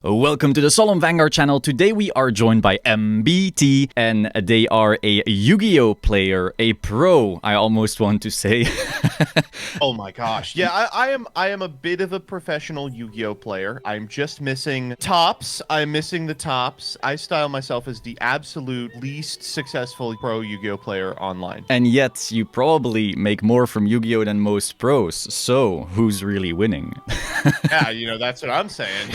Welcome to the Solemn Vanguard channel. Today we are joined by MBT, and they are a YuGiOh player, a pro, I almost want to say. Oh my gosh. Yeah, I am a bit of a professional YuGiOh player. I'm just missing tops. I'm missing the tops. I style myself as the absolute least successful pro YuGiOh player online. And yet you probably make more from YuGiOh than most pros. So who's really winning? Yeah, that's what I'm saying.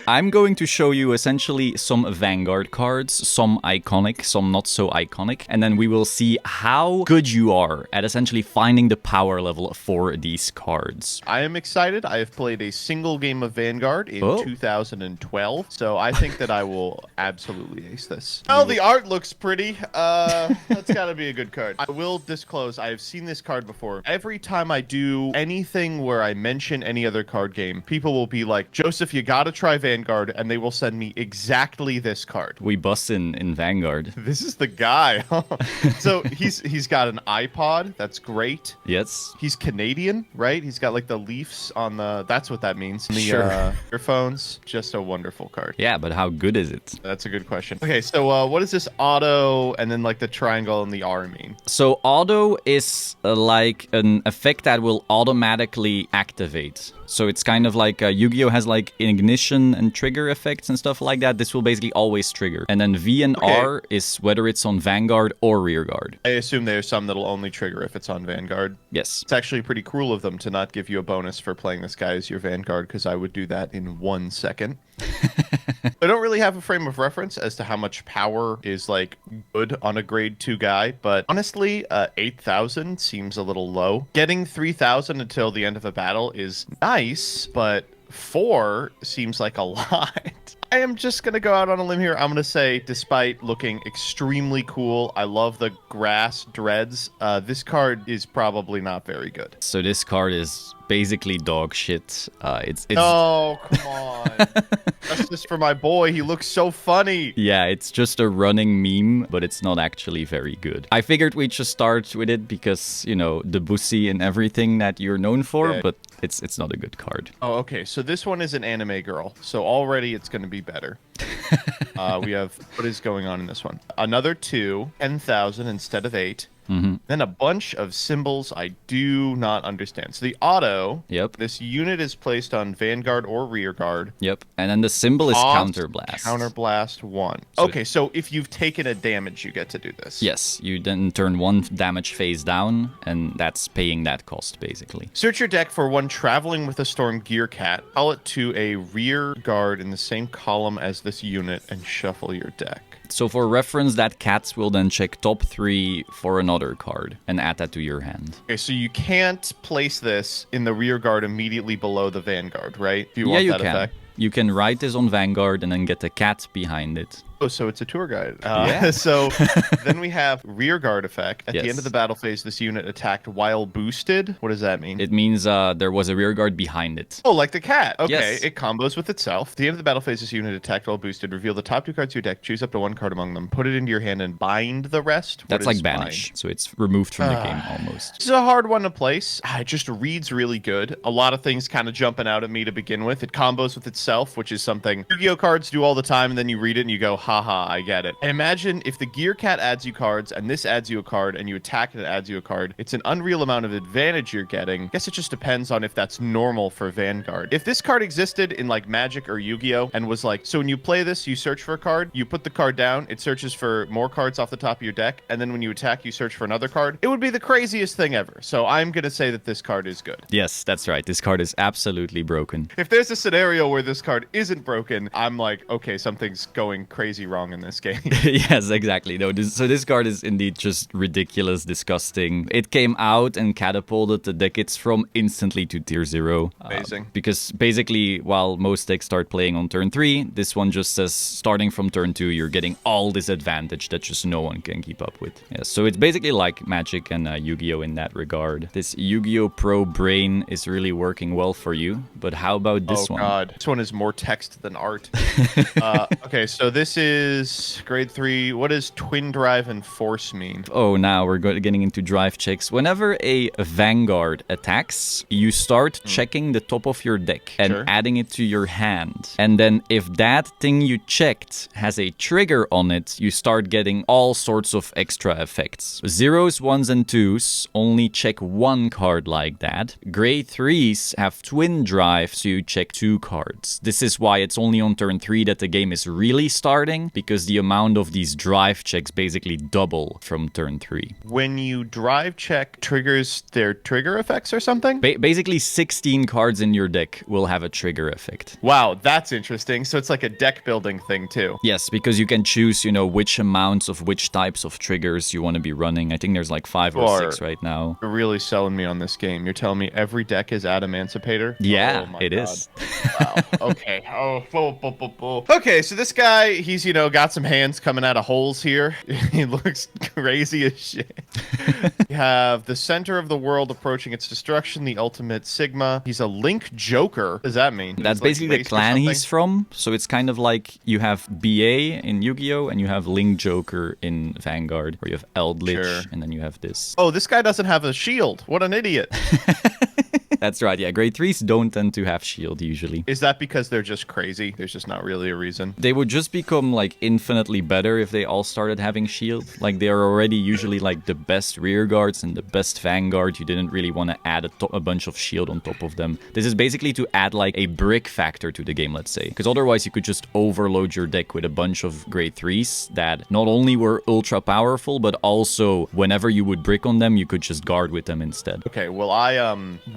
I'm going to show you essentially some Vanguard cards, some iconic, some not so iconic, and then we will see how good you are at essentially finding the power level for these cards. I am excited. I have played a single game of Vanguard in 2012, so I think that I will absolutely ace this. Oh, the art looks pretty. That's gotta be a good card. I will disclose, I have seen this card before. Every time I do anything where I mention any other card game, people will be like, Joseph, you gotta try Vanguard, and they will send me exactly this card. We bust in Vanguard. This is the guy. So he's got an iPod. That's great. Yes. He's Canadian, right? He's got like the Leafs on the, that's what that means. The Sure. earphones. Just a wonderful card. Yeah, but how good is it? That's a good question. Okay, so what is this auto and then like the triangle and the R mean? So auto is like an effect that will automatically activate. So it's kind of like YuGiOh has like ignition and trigger effects and stuff like that. This will basically always trigger. And then V and R is whether it's on Vanguard or Rearguard. I assume there's some that'll only trigger if it's on Vanguard. Yes. It's actually pretty cruel of them to not give you a bonus for playing this guy as your Vanguard, because I would do that in 1 second. I don't really have a frame of reference as to how much power is like good on a grade 2 guy, but honestly, 8,000 seems a little low. Getting 3,000 until the end of a battle is nice, but 4 seems like a lot. I am just going to go out on a limb here. I'm going to say, despite looking extremely cool, I love the grass dreads. This card is probably not very good. So this card is basically dog shit. It's Oh, come on. That's just for my boy. He looks so funny. Yeah, it's just a running meme, but it's not actually very good. I figured we'd just start with it because, you know, the bussy and everything that you're known for, but it's not a good card. Oh, okay. So this one is an anime girl. So already it's going to be better. We have, what is going on in this one? Another 2, 10,000 instead of 8. Then a bunch of symbols I do not understand. So the auto, this unit is placed on Vanguard or Rearguard. Yep. And then the symbol is Counterblast. Counterblast 1. Okay, so if you've taken a damage, you get to do this. Yes, you then turn 1 damage phase down, and that's paying that cost, basically. Search your deck for one traveling with a Storm Gear Cat. Call it to a Rearguard in the same column as this unit, and shuffle your deck. So for reference, that cat will then check top 3 for another card and add that to your hand. Okay, so you can't place this in the Rearguard immediately below the Vanguard, right? If you want that effect. You can write this on Vanguard and then get the cat behind it. Oh, so it's a tour guide. Yeah. So then we have Rearguard effect. At the end of the battle phase, this unit attacked while boosted. What does that mean? It means there was a Rearguard behind it. Oh, like the cat. Okay, yes. It combos with itself. At the end of the battle phase, this unit attacked while boosted. Reveal the top 2 cards of your deck. Choose up to 1 card among them. Put it into your hand and bind the rest. That's like banish. So it's removed from the game almost. This is a hard one to place. It just reads really good. A lot of things kind of jumping out at me to begin with. It combos with itself, which is something YuGiOh cards do all the time, and then you read it and you go, haha, I get it. And imagine if the Gear Cat adds you cards and this adds you a card and you attack and it adds you a card. It's an unreal amount of advantage you're getting. I guess it just depends on if that's normal for Vanguard. If this card existed in like Magic or Yu-Gi-Oh and was like, so when you play this, you search for a card, you put the card down, it searches for more cards off the top of your deck, and then when you attack, you search for another card, it would be the craziest thing ever. So I'm going to say that this card is good. Yes, that's right. This card is absolutely broken. If there's a scenario where this card isn't broken, I'm like, okay, something's going crazy wrong in this game. Yes, exactly. No, so this card is indeed just ridiculous, disgusting. It came out and catapulted the deck it's from instantly to tier 0. Amazing. Because basically, while most decks start playing on turn 3, this one just says starting from turn 2, you're getting all this advantage that just no one can keep up with. Yeah, so it's basically like Magic and Yu-Gi-Oh in that regard. This Yu-Gi-Oh Pro brain is really working well for you, but how about this one? Oh god, this one is more text than art. Okay, so this is is grade 3. What does twin drive and force mean? Oh, now we're getting into drive checks. Whenever a Vanguard attacks, you start checking the top of your deck and adding it to your hand. And then if that thing you checked has a trigger on it, you start getting all sorts of extra effects. Zeros, ones, and twos only check one card like that. Grade 3s have twin drive, so you check 2 cards. This is why it's only on turn 3 that the game is really starting, because the amount of these drive checks basically double from turn 3. When you drive check, triggers their trigger effects or something? Basically 16 cards in your deck will have a trigger effect. Wow, that's interesting. So it's like a deck building thing too. Yes, because you can choose, which amounts of which types of triggers you want to be running. I think there's like 5 or 6 right now. You're really selling me on this game. You're telling me every deck is Adamancipator? Yeah, oh it is. Wow. Okay. Okay, so this guy, he's, got some hands coming out of holes here. He looks crazy as shit. You have the center of the world approaching its destruction, the ultimate Sigma. He's a Link Joker. What does that mean? That's basically the clan he's from. So it's kind of like you have BA in Yu-Gi-Oh! And you have Link Joker in Vanguard, where you have Eldritch, and then you have this. Oh, this guy doesn't have a shield. What an idiot. That's right, yeah. Grade 3s don't tend to have shield usually. Is that because they're just crazy? There's just not really a reason. They would just become like infinitely better if they all started having shield. Like they are already usually like the best rear guards and the best vanguard. You didn't really want to add a bunch of shield on top of them. This is basically to add like a brick factor to the game, let's say. Because otherwise you could just overload your deck with a bunch of grade 3s that not only were ultra powerful, but also whenever you would brick on them, you could just guard with them instead. Okay, well I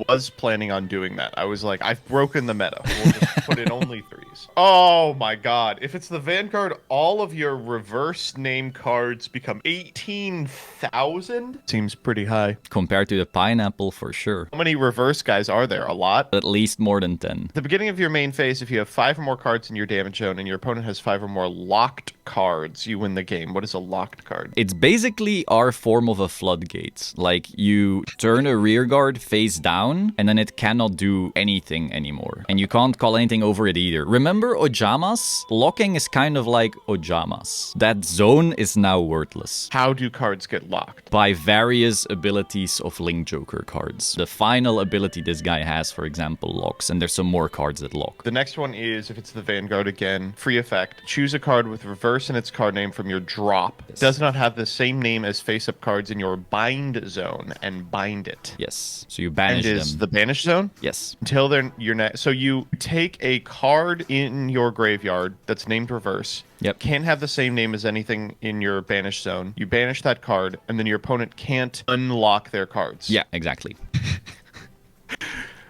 was planning on doing that. I was like, I've broken the meta. We'll just put in only 3s. Oh my god. If it's the Vanguard, all of your reverse name cards become 18,000? Seems pretty high. Compared to the pineapple, for sure. How many reverse guys are there? A lot? At least more than 10. At the beginning of your main phase, if you have 5 or more cards in your damage zone and your opponent has 5 or more locked cards, you win the game. What is a locked card? It's basically our form of a floodgate. Like you turn a rear guard face down and then it cannot do anything anymore. And you can't call anything over it either. Remember Ojamas? Locking is kind of like Ojamas. That zone is now worthless. How do cards get locked? By various abilities of Link Joker cards. The final ability this guy has, for example, locks. And there's some more cards that lock. The next one is, if it's the Vanguard again, free effect. Choose a card with reverse in its card name from your drop. Yes. Does not have the same name as face-up cards in your bind zone and bind it. Yes. So you banish them. And is the banish zone? Yes. Until they're your next. So you take a card in your graveyard that's named reverse. Yep. Can't have the same name as anything in your banish zone. You banish that card, and then your opponent can't unlock their cards. Yeah, exactly.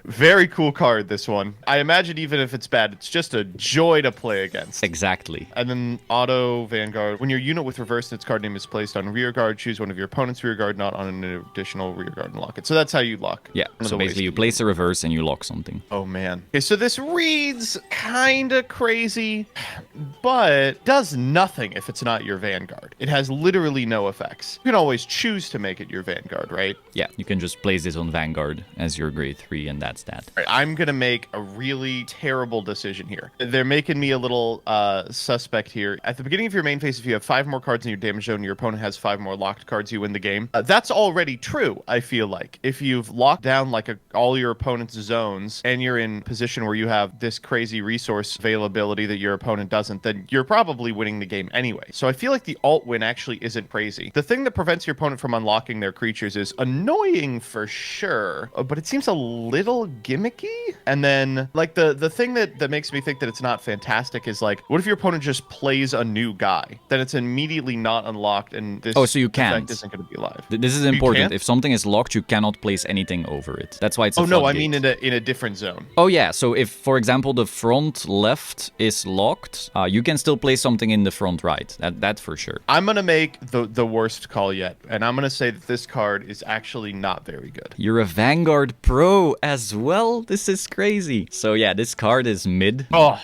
Very cool card, this one. I imagine even if it's bad, it's just a joy to play against. Exactly. And then auto Vanguard. When your unit with reverse in its card name is placed on rear guard, choose one of your opponent's rear guard, not on an additional rear guard, and lock it. So that's how you lock. Yeah, so basically you place a reverse and you lock something. Oh, man. Okay, so this reads kind of crazy, but does nothing if it's not your Vanguard. It has literally no effects. You can always choose to make it your Vanguard, right? Yeah, you can just place this on Vanguard as your grade 3 and that's that. Right, I'm going to make a really terrible decision here. They're making me a little suspect here. At the beginning of your main phase, if you have 5 more cards in your damage zone and your opponent has 5 more locked cards, you win the game. That's already true, I feel like. If you've locked down like all your opponent's zones and you're in position where you have this crazy resource availability that your opponent doesn't, then you're probably winning the game anyway. So I feel like the alt win actually isn't crazy. The thing that prevents your opponent from unlocking their creatures is annoying for sure, but it seems a little gimmicky. And then like the thing that makes me think that it's not fantastic is like, what if your opponent just plays a new guy? Then it's immediately not unlocked and this so you can't. effect isn't going to be alive. This is important. If something is locked, you cannot place anything over it. That's why it's a no, I floodgate. mean in a different zone. Oh yeah, so if for example the front left is locked, you can still place something in the front right. That for sure. I'm going to make the worst call yet, and I'm going to say that this card is actually not very good. You're a Vanguard Pro as well? This is crazy. So yeah, this card is mid. Oh.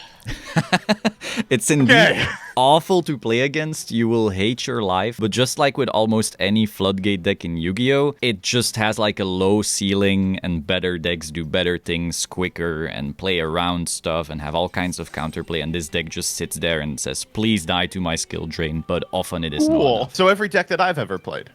It's indeed... Okay. awful to play against. You will hate your life. But just like with almost any floodgate deck in Yu-Gi-Oh, it just has like a low ceiling and better decks do better things quicker and play around stuff and have all kinds of counterplay. And this deck just sits there and says, please die to my skill drain. But often it is not enough. So every deck that I've ever played.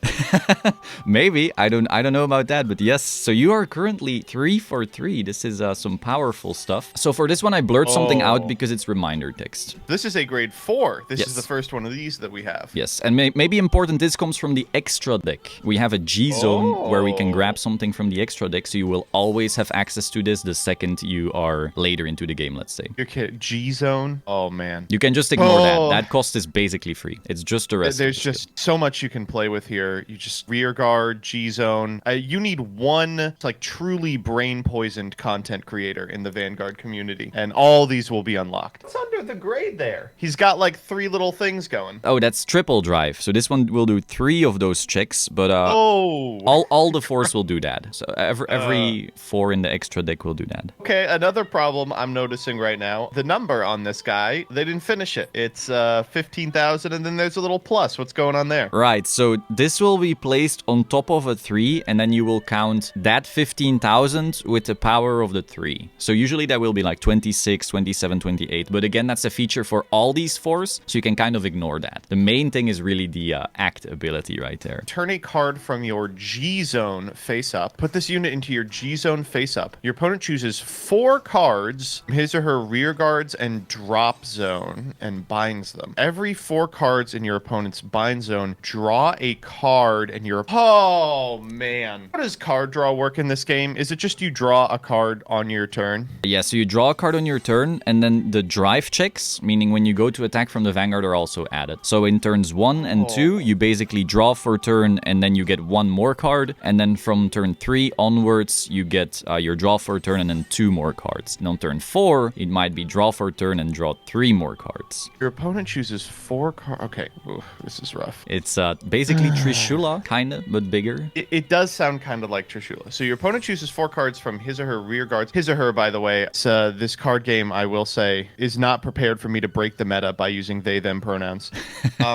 Maybe. I don't know about that, but yes. So you are currently 3 for 3. This is some powerful stuff. So for this one, I blurred something out because it's reminder text. This is a grade 4. This Yes. is the first one of these that we have. Yes, and maybe important, this comes from the extra deck. We have a G zone where we can grab something from the extra deck, so you will always have access to this the second you are later into the game, let's say. You're kidding. G zone? Oh, man. You can just ignore that. That cost is basically free. It's just the rest. There's just so much you can play with here. You just rear guard, G zone. You need one like truly brain poisoned content creator in the Vanguard community, and all these will be unlocked. It's under the grade there. He's got like 3 little things going. Oh, that's triple drive. So this one will do 3 of those checks, but all the 4s will do that. So every 4 in the extra deck will do that. Okay, another problem I'm noticing right now. The number on this guy, they didn't finish it. It's 15,000, and then there's a little plus. What's going on there? Right, so this will be placed on top of a 3, and then you will count that 15,000 with the power of the 3. So usually that will be like 26, 27, 28. But again, that's a feature for all these 4s, so you can kind of ignore that. The main thing is really the act ability right there. Turn a card from your G zone face up. Put this unit into your G zone face up. Your opponent chooses 4 cards, his or her rear guards and drop zone, and binds them. Every 4 cards in your opponent's bind zone, draw a card, and you're... Oh, man. How does card draw work in this game? Is it just you draw a card on your turn? Yeah, so you draw a card on your turn, and then the drive checks, meaning when you go to attack from the Vanguard, are also added. So in turns 1 and 2, you basically draw for turn, and then you get 1 more card, and then from turn 3 onwards, you get your draw for turn and then 2 more cards. And on turn 4, it might be draw for turn and draw 3 more cards. Your opponent chooses 4 cards. Okay, ooh, this is rough. It's basically Trishula, kinda, but bigger. It does sound kind of like Trishula. So your opponent chooses 4 cards from his or her rear guards. His or her, by the way, it's, this card game, I will say, is not prepared for me to break the meta by using they, them pronouns.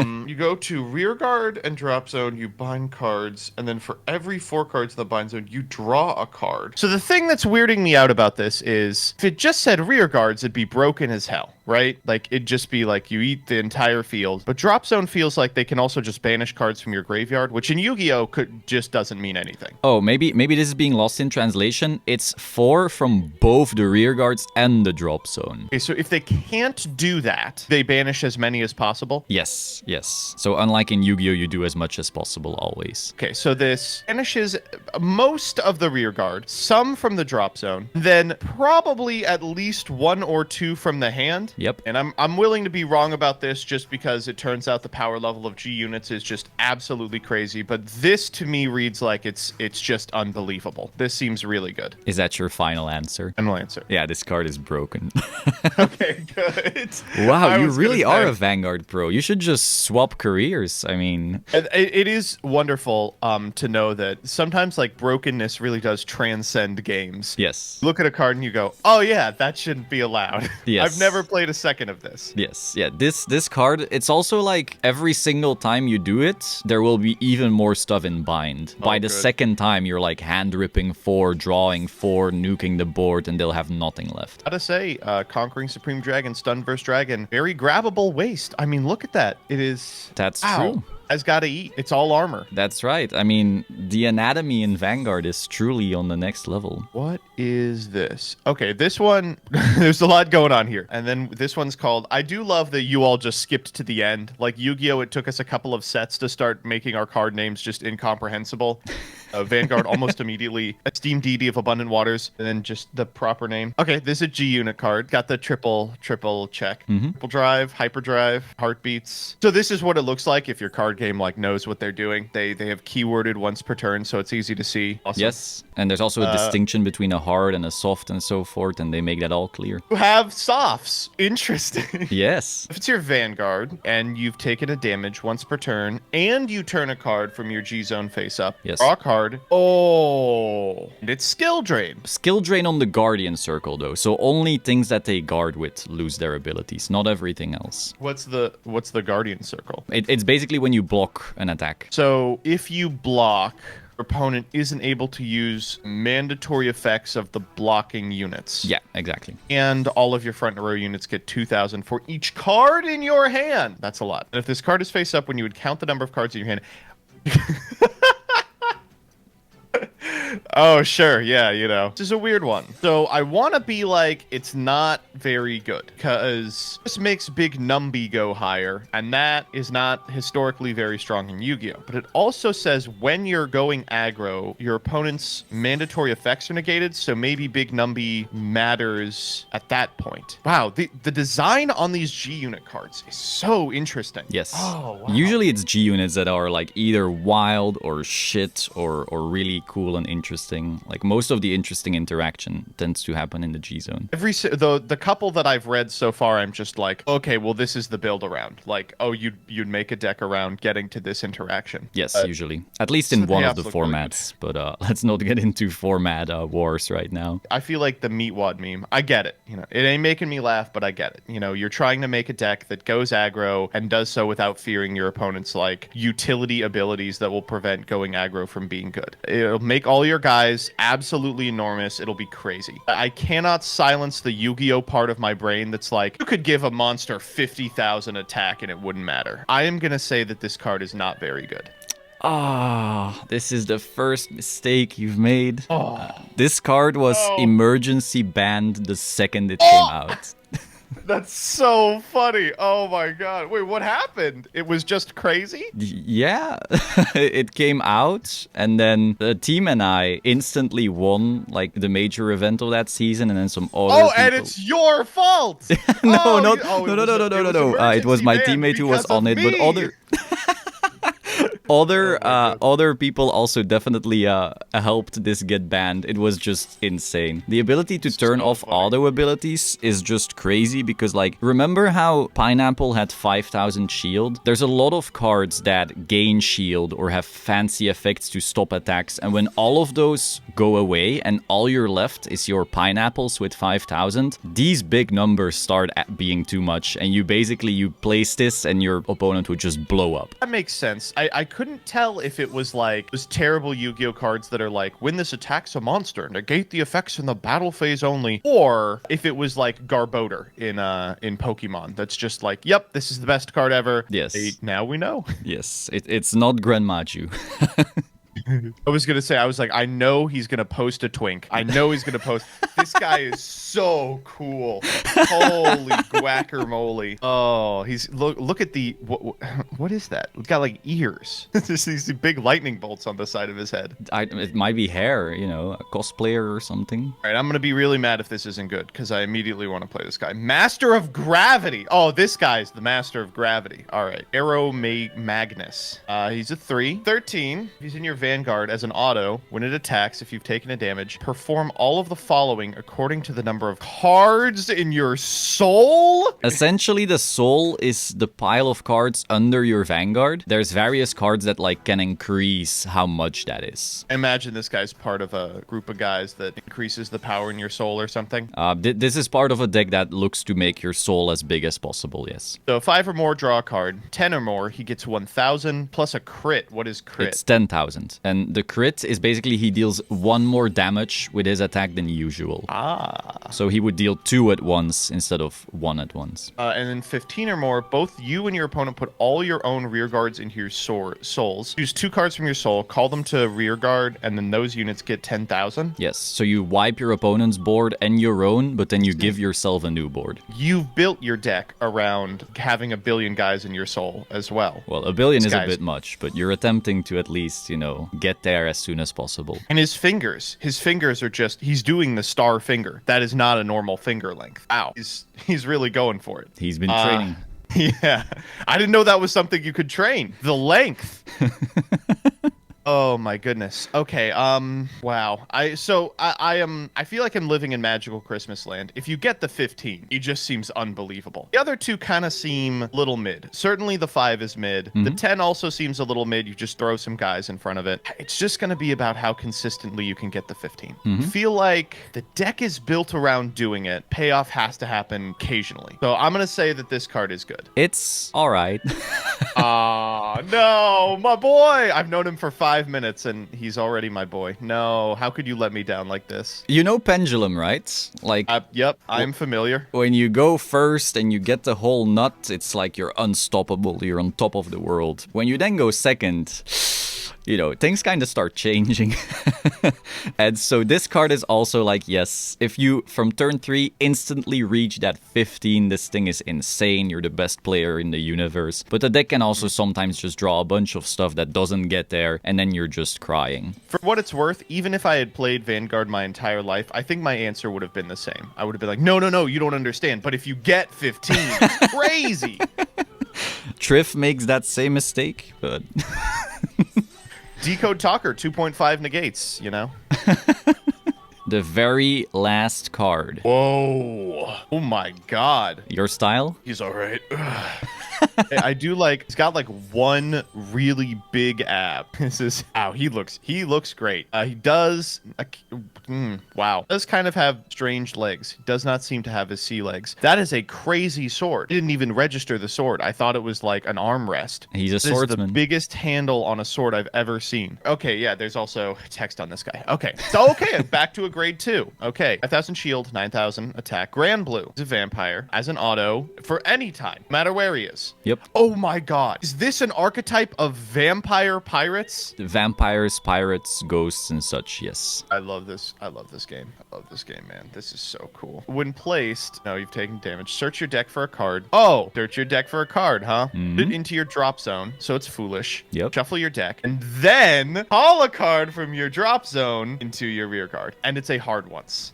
You go to rear guard and drop zone, you bind cards, and then for every 4 cards in the bind zone, you draw a card. So the thing that's weirding me out about this is, if it just said rear guards, it'd be broken as hell, right? Like, it'd just be like, you eat the entire field. But drop zone feels like they can also just banish cards from your graveyard, which in Yu-Gi-Oh! Just doesn't mean anything. Oh, maybe this is being lost in translation. It's 4 from both the rear guards and the drop zone. Okay, so if they can't do that, they banish as many as possible? Yes, yes. So unlike in Yu-Gi-Oh, you do as much as possible always. Okay, so this banishes most of the rear guard, some from the drop zone, then probably at least 1 or 2 from the hand. Yep. And I'm willing to be wrong about this just because it turns out the power level of G units is just absolutely crazy. But this to me reads like it's just unbelievable. This seems really good. Is that your final answer? Final answer. Yeah, this card is broken. Okay, good. Wow, you really are a Vanguard pro. You should just swap careers. I mean... It is wonderful to know that sometimes like brokenness really does transcend games. Yes. Look at a card and you go, oh yeah, that shouldn't be allowed. Yes. I've never played a second of this. Yes, yeah, this card, it's also like every single time you do it, there will be even more stuff in bind. By the second time, you're like hand ripping 4, drawing 4, nuking the board, and they'll have nothing left. Gotta say, Conquering Supreme Dragon, Stun vs. Dragon, very grabbable waste. I mean, look at that. It is... That's Ow. true. Has got to eat. It's all armor. That's right. I mean, the anatomy in Vanguard is truly on the next level. What is this? Okay, this one, there's a lot going on here. And then this one's called, I do love that you all just skipped to the end. Like Yu-Gi-Oh! It took us a couple of sets to start making our card names just incomprehensible. Vanguard almost immediately, Esteemed Deity of Abundant Waters, and then just the proper name. Okay, this is a G unit card. Got the triple check. Triple drive, hyperdrive, heartbeats. So this is what it looks like if your card game like knows what they're doing. They have keyworded once per turn, so it's easy to see. Awesome. Yes, and there's also a distinction between a hard and a soft and so forth, and they make that all clear. You have softs. Interesting. Yes. If it's your Vanguard and you've taken a damage once per turn and you turn a card from your G zone face up, yes. Draw a card. Oh, and it's skill drain. Skill drain on the Guardian Circle though, so only things that they guard with lose their abilities, not everything else. What's the Guardian Circle? It's basically when you block an attack. So if you block, your opponent isn't able to use mandatory effects of the blocking units. Yeah, exactly. And all of your front row units get 2,000 for each card in your hand. That's a lot. And if this card is face up, when you would count the number of cards in your hand. Oh, sure. Yeah, you know. This is a weird one. So I want to be like, it's not very good because this makes Big Numby go higher, and that is not historically very strong in Yu-Gi-Oh! But it also says when you're going aggro, your opponent's mandatory effects are negated, so maybe Big Numby matters at that point. Wow, the design on these G unit cards is so interesting. Yes. Oh, wow. Usually it's G units that are like either wild or shit or really cool and interesting. Like most of the interesting interaction tends to happen in the G zone. The couple that I've read so far, I'm just like, okay, well, this is the build around. Like, oh, you'd make a deck around getting to this interaction. Yes, usually. At least in one of the formats. Really, but let's not get into format wars right now. I feel like the Meatwad meme. I get it. You know, it ain't making me laugh, but I get it. You know, you're trying to make a deck that goes aggro and does so without fearing your opponent's like utility abilities that will prevent going aggro from being good. It'll make all your guys absolutely enormous. It'll be crazy. I cannot silence the Yu-Gi-Oh part of my brain that's like, you could give a monster 50,000 attack and it wouldn't matter. I am going to say that this card is not very good. Ah, this is the first mistake you've made. Oh. This card was emergency banned the second it came out. That's so funny. Oh my god. Wait, what happened? It was just crazy? Yeah. It came out, and then the team and I instantly won like the major event of that season, and then some other people... and it's your fault! No. It was my teammate who was on it, but other people also definitely helped this get banned. It was just insane. The ability to turn off auto abilities is just crazy because, like, remember how Pineapple had 5,000 shield? There's a lot of cards that gain shield or have fancy effects to stop attacks, and when all of those go away and all you're left is your Pineapples with 5,000, these big numbers start being too much, and you place this and your opponent would just blow up. That makes sense. I couldn't tell if it was like those terrible Yu-Gi-Oh cards that are like, when this attacks a monster, negate the effects in the battle phase only, or if it was like Garbodor in Pokemon. That's just like, yep, this is the best card ever. Yes. Now we know. Yes, it's not Granmaju. I was going to say, I was like, I know he's going to post a twink. I know he's going to post. This guy is so cool. Holy guacamole. Oh, look at the, what is that? It's got like ears. These big lightning bolts on the side of his head. It might be hair, you know, a cosplayer or something. All right, I'm going to be really mad if this isn't good because I immediately want to play this guy. Master of Gravity. Oh, this guy's the Master of Gravity. All right. Arrow Magnus. He's a 3. 13. He's in your Vanguard as an auto. When it attacks, if you've taken a damage, perform all of the following according to the number of cards in your soul. Essentially, the soul is the pile of cards under your Vanguard. There's various cards that like can increase how much that is. I imagine this guy's part of a group of guys that increases the power in your soul or something. This is part of a deck that looks to make your soul as big as possible, yes. So 5 or more, draw a card. 10 or more, he gets 1,000 plus a crit. What is crit? It's 10,000. And the crit is basically he deals 1 more damage with his attack than usual. So he would deal 2 at once instead of 1 at once. And then 15 or more, both you and your opponent put all your own rear guards into your souls. Use 2 cards from your soul, call them to rear guard, and then those units get 10,000. Yes, so you wipe your opponent's board and your own, but then you give yourself a new board. You've built your deck around having a billion guys in your soul as well. Well, a billion is a bit much, but you're attempting to at least, you know, get there as soon as possible. And his fingers are just, he's doing the star finger. That is not a normal finger length. Ow. He's really going for it. He's been training. Yeah. I didn't know that was something you could train. The length. Oh my goodness. Okay. Wow. I feel like I'm living in magical Christmas land. If you get the 15, it just seems unbelievable. The other two kind of seem little mid. Certainly the 5 is mid. The 10 also seems a little mid. You just throw some guys in front of it. It's just going to be about how consistently you can get the 15. I feel like the deck is built around doing it. Payoff has to happen occasionally. So I'm going to say that this card is good. It's all right. No, my boy. I've known him for 5 minutes and he's already my boy. No, how could you let me down like this? You know Pendulum, right? Like, yep, I'm familiar. when you go first and you get the whole nut, it's like you're unstoppable. You're on top of the world. When you then go second, you know, things kind of start changing. And so this card is also like, yes, if you from turn 3 instantly reach that 15, this thing is insane. You're the best player in the universe. But the deck can also sometimes just draw a bunch of stuff that doesn't get there, and then you're just crying. For what it's worth, even if I had played Vanguard my entire life, I think my answer would have been the same. I would have been like, no, you don't understand. But if you get 15, crazy. Triff makes that same mistake, but... Decode Talker, 2.5 negates, you know? The very last card. Whoa. Oh my god. Your style? He's all right. I do like, he's got like one really big ab. This is, ow, he looks great. He does, wow. Does kind of have strange legs. He does not seem to have his sea legs. That is a crazy sword. I didn't even register the sword. I thought it was like an armrest. He's a This swordsman. is the biggest handle on a sword I've ever seen. Okay, yeah, there's also text on this guy. Okay, so okay, back to a grade 2. Okay, 5,000 shield, 9,000 attack. Grand Blue is a vampire as an auto for any time, no matter where he is. Yep. Oh my god. Is this an archetype of vampire pirates? Vampires, pirates, ghosts, and such, yes. I love this. I love this game. I love this game, man. This is so cool. When placed, no, you've taken damage. Search your deck for a card. Oh, search your deck for a card, huh? Put it into your drop zone, so it's foolish. Yep. Shuffle your deck, and then haul a card from your drop zone into your rear card. And it's a hard once.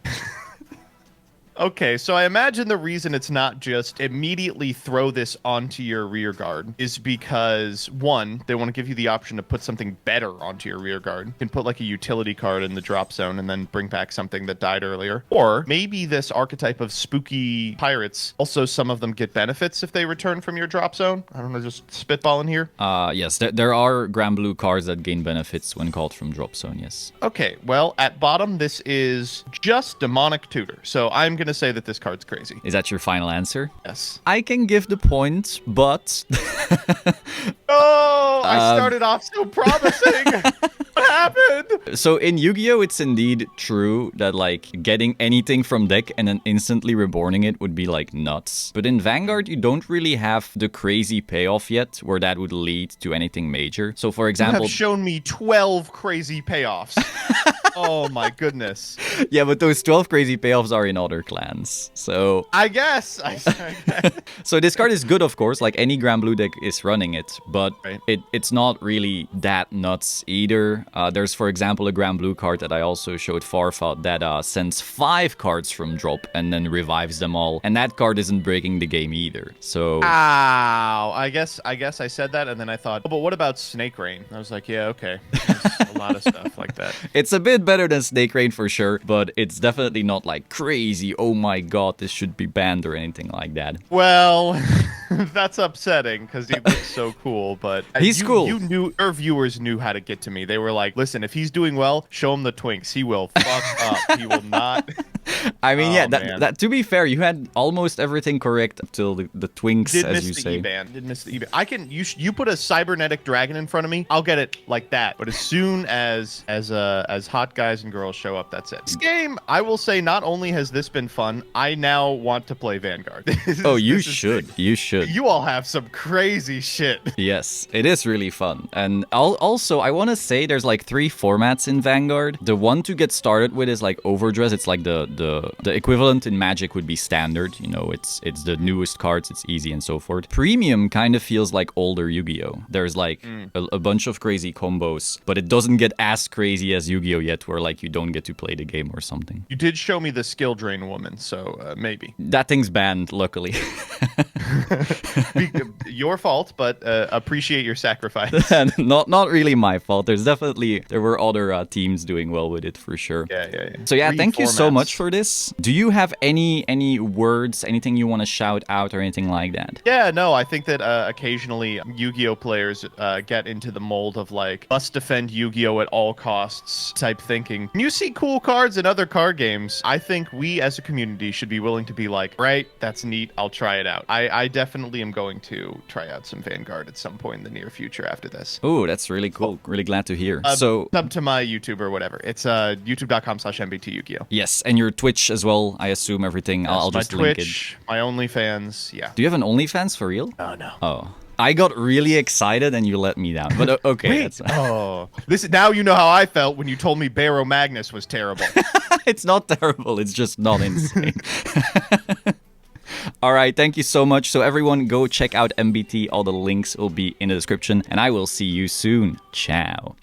Okay, so I imagine the reason it's not just immediately throw this onto your rear guard is because, one, they want to give you the option to put something better onto your rear guard. You can put like a utility card in the drop zone and then bring back something that died earlier. Or maybe this archetype of spooky pirates, also some of them get benefits if they return from your drop zone. I don't know, just spitballing here. Yes, there are Grand Blue cards that gain benefits when called from drop zone, yes. Okay, well, at bottom, this is just Demonic Tutor. So I'm going to say that this card's crazy. Is that your final answer? Yes. I can give the point, but... Oh, I started off so promising. What happened? So in Yu-Gi-Oh, it's indeed true that like getting anything from deck and then instantly reborning it would be like nuts. But in Vanguard, you don't really have the crazy payoff yet where that would lead to anything major. So for You example... have shown me 12 crazy payoffs. Oh my goodness. Yeah, but those 12 crazy payoffs are in other clans. So... I guess. So this card is good, of course, like any Grand Blue deck is running it, but Right. it's not really that nuts either. There's, for example, a Grand Blue card that I also showed Farfa that sends 5 cards from drop and then revives them all, and that card isn't breaking the game either. So... Ow. I guess I said that, and then I thought, oh, but what about Snake Rain? I was like, yeah, okay. There's a lot of stuff like that. It's a bit better than Snake Rain for sure, but it's definitely not like crazy, oh my god, this should be banned or anything like that. Well, that's upsetting because he looks so cool, but He's cool. You knew, your viewers knew how to get to me. They were like, listen, if he's doing well, show him the twinks. He will fuck up. He will not. I mean, Oh, yeah, man. that to be fair, you had almost everything correct up till the twinks, Did as miss you the say. E-ban. Did miss the E-ban. I can, you put a cybernetic dragon in front of me, I'll get it like that. But as soon as hot guys and girls show up, that's it. This game, I will say, not only has this been fun, I now want to play Vanguard. Oh, you should. You should. You all have some crazy shit. Yes, it is really fun. And also, I want to say there's like like 3 formats in Vanguard. The one to get started with is like Overdress. It's like the equivalent in Magic would be standard. You know, it's the newest cards. It's easy and so forth. Premium kind of feels like older Yu-Gi-Oh. There's like a bunch of crazy combos, but it doesn't get as crazy as Yu-Gi-Oh yet, where like you don't get to play the game or something. You did show me the skill drain woman, so maybe. That thing's banned, luckily. Your fault, but appreciate your sacrifice. Not really my fault. There were other teams doing well with it for sure. Yeah. So yeah, Three thank you so formats. much for this. Do you have any words, anything you want to shout out or anything like that? Yeah, no, I think that occasionally Yu-Gi-Oh players get into the mold of like, must defend Yu-Gi-Oh at all costs type thinking. When you see cool cards in other card games, I think we as a community should be willing to be like, right, that's neat, I'll try it out. I definitely am going to try out some Vanguard at some point in the near future after this. Oh, that's really cool. Really glad to hear. So up to my YouTube or whatever. It's youtube.com/MBTYuGiOh. Yes, and your Twitch as well, I assume everything. Yes, I'll just my link Twitch, my OnlyFans, yeah. Do you have an OnlyFans for real? Oh, no. Oh. I got really excited and you let me down. But okay. Wait. That's Oh. Now you know how I felt when you told me Barrow Magnus was terrible. It's not terrible. It's just not insane. All right, thank you so much. So everyone go check out MBT. All the links will be in the description and I will see you soon. Ciao.